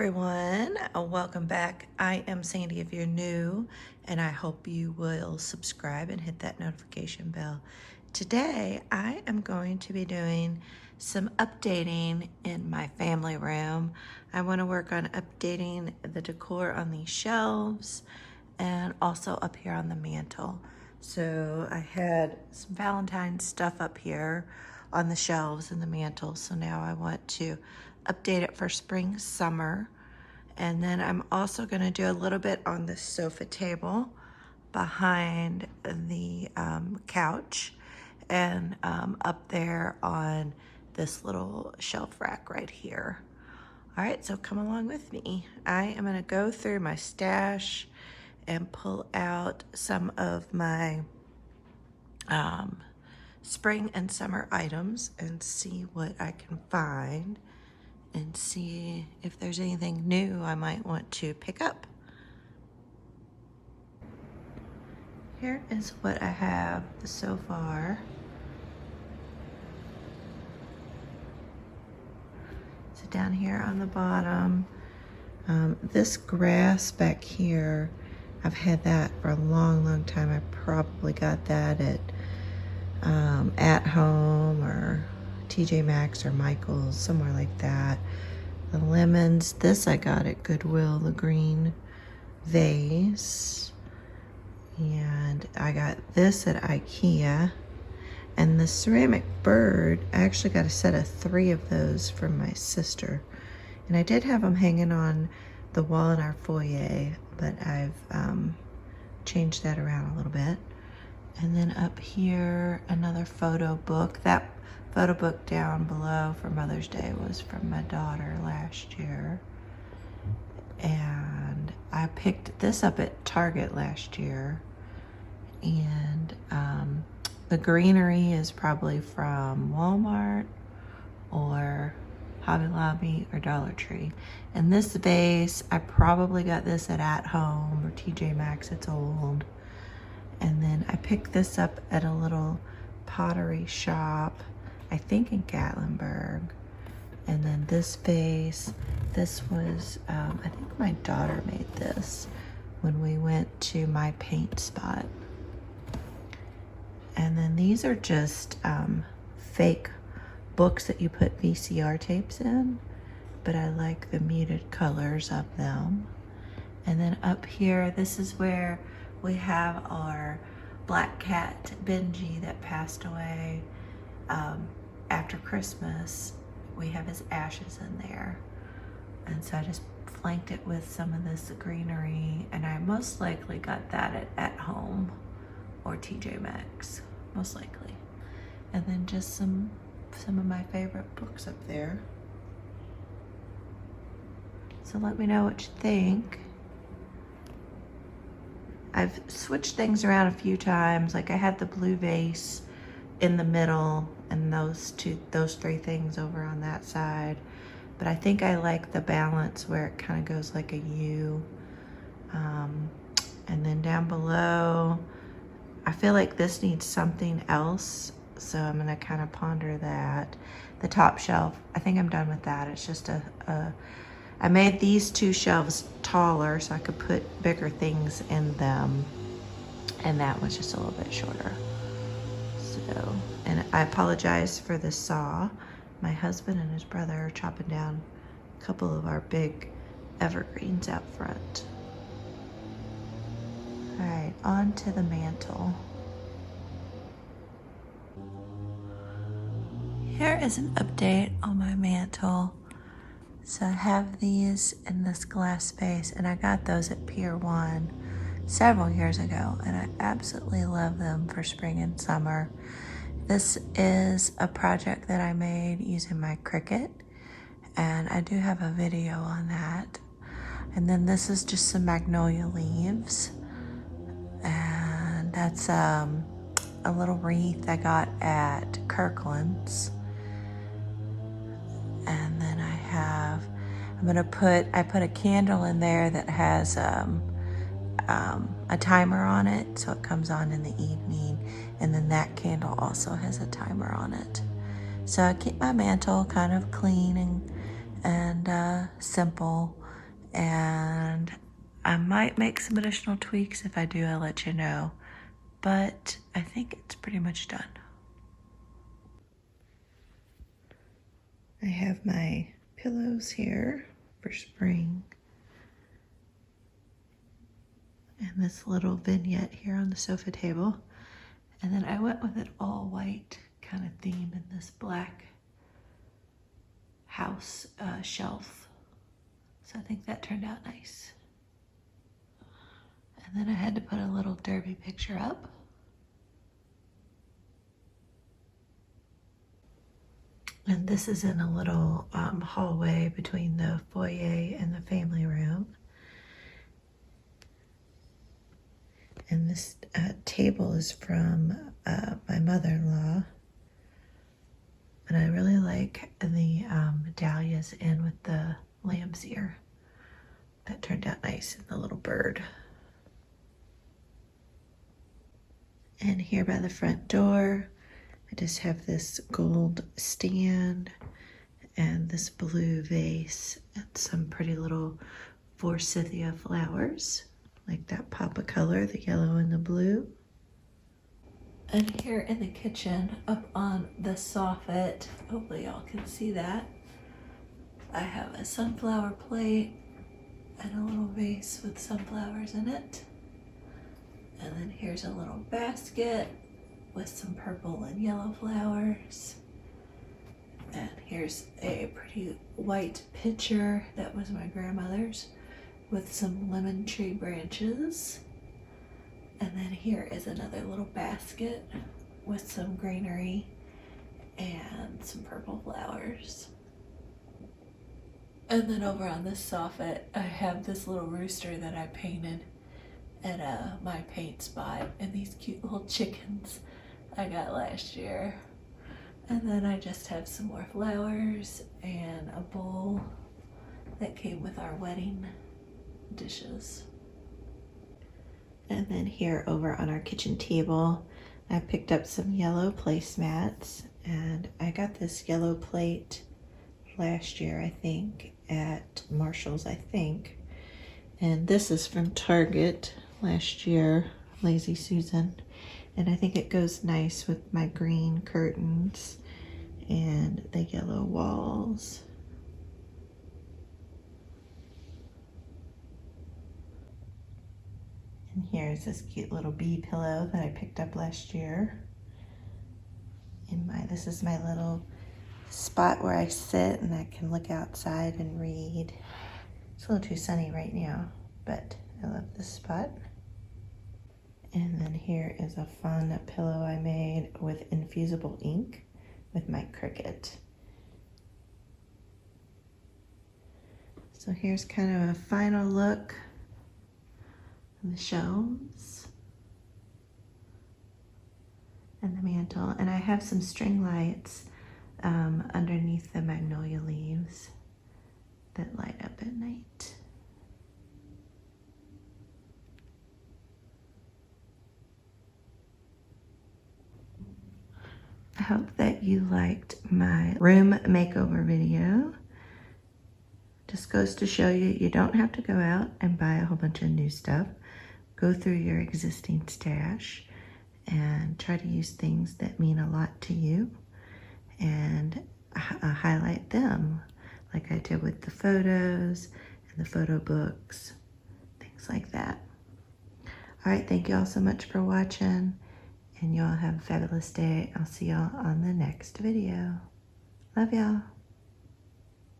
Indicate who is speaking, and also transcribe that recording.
Speaker 1: everyone, welcome back. I am Sandy if you're new, and I hope you will subscribe and hit that notification bell. Today I am going to be doing some updating in my family room. I want to work on updating the decor on these shelves and also up here on the mantle. So I had some Valentine's stuff up here on the shelves and the mantle, so now I want to update it for spring, summer. And then I'm also going to do a little bit on the sofa table behind the couch and up there on this little shelf rack right here. All right, so come along with me. I am going to go through my stash and pull out some of my spring and summer items and see what I can find and see if there's anything new I might want to pick up. Here is what I have so far. So down here on the bottom, this grass back here, I've had that for a long time. I probably got that at home or TJ Maxx or Michael's, somewhere like that. The lemons, this I got at Goodwill, the green vase. And I got this at IKEA. And the ceramic bird, I actually got a set of 3 of those from my sister. And I did have them hanging on the wall in our foyer, but I've changed that around a little bit. And then up here, another photo book. That photo book down below for Mother's Day was from my daughter last year. And I picked this up at Target last year. And the greenery is probably from Walmart or Hobby Lobby or Dollar Tree. And this vase, I probably got this at Home or TJ Maxx. It's old. And then I picked this up at a little pottery shop, I think in Gatlinburg. And then this vase, this was, I think my daughter made this when we went to my paint spot. And then these are just fake books that you put VCR tapes in, but I like the muted colors of them. And then up here, this is where we have our black cat, Benji, that passed away after Christmas. We have his ashes in there. And so I just flanked it with some of this greenery, and I most likely got that at Home or TJ Maxx, most likely. And then just some of my favorite books up there. So let me know what you think. I've switched things around a few times. Like I had the blue vase in the middle and those 3 things over on that side. But I think I like the balance where it kind of goes like a U. And then down below, I feel like this needs something else. So I'm gonna kind of ponder that. The top shelf, I think I'm done with that. It's just I made these 2 shelves taller so I could put bigger things in them. And that was just a little bit shorter. So, and I apologize for the saw. My husband and his brother are chopping down a couple of our big evergreens out front. All right, on to the mantle. Here is an update on my mantle. So I have these in this glass vase, and I got those at Pier 1 several years ago, and I absolutely love them for spring and summer. This is a project that I made using my Cricut, and I do have a video on that. And then this is just some magnolia leaves, and that's a little wreath I got at Kirkland's. And then I put a candle in there that has a timer on it, so it comes on in the evening. And then that candle also has a timer on it. So I keep my mantle kind of clean and simple. and I might make some additional tweaks. If I do, I'll let you know. But I think it's pretty much done. I have my pillows here for spring. And this little vignette here on the sofa table. And then I went with an all white kind of theme in this black house shelf. So I think that turned out nice. And then I had to put a little derby picture up. And this is in a little hallway between the foyer and the family room. And this table is from my mother-in-law. And I really like the dahlias in with the lamb's ear. That turned out nice, and the little bird. And here by the front door, I just have this gold stand and this blue vase and some pretty little forsythia flowers, like that pop of color, the yellow and the blue. And here in the kitchen, up on the soffit, hopefully y'all can see that, I have a sunflower plate and a little vase with sunflowers in it. And then here's a little basket with some purple and yellow flowers. And here's a pretty white pitcher that was my grandmother's with some lemon tree branches. And then here is another little basket with some greenery and some purple flowers. And then over on this soffit, I have this little rooster that I painted at my paint spot, and these cute little chickens I got last year. And then I just have some more flowers and a bowl that came with our wedding dishes. And then here over on our kitchen table, I picked up some yellow placemats, and I got this yellow plate last year, I think, at Marshall's, I think. And this is from Target last year, Lazy Susan. And I think it goes nice with my green curtains and the yellow walls. And here's this cute little bee pillow that I picked up last year. This is my little spot where I sit and I can look outside and read. It's a little too sunny right now, but I love this spot. And then here is a fun pillow I made with infusible ink with my Cricut. So here's kind of a final look on the shelves and the mantle. And I have some string lights underneath the magnolia leaves that light up at night. I hope that you liked my room makeover video. Just goes to show you, you don't have to go out and buy a whole bunch of new stuff. Go through your existing stash and try to use things that mean a lot to you and highlight them, like I did with the photos and the photo books, things like that. All right, thank you all so much for watching, and y'all have a fabulous day. I'll see y'all on the next video. Love y'all.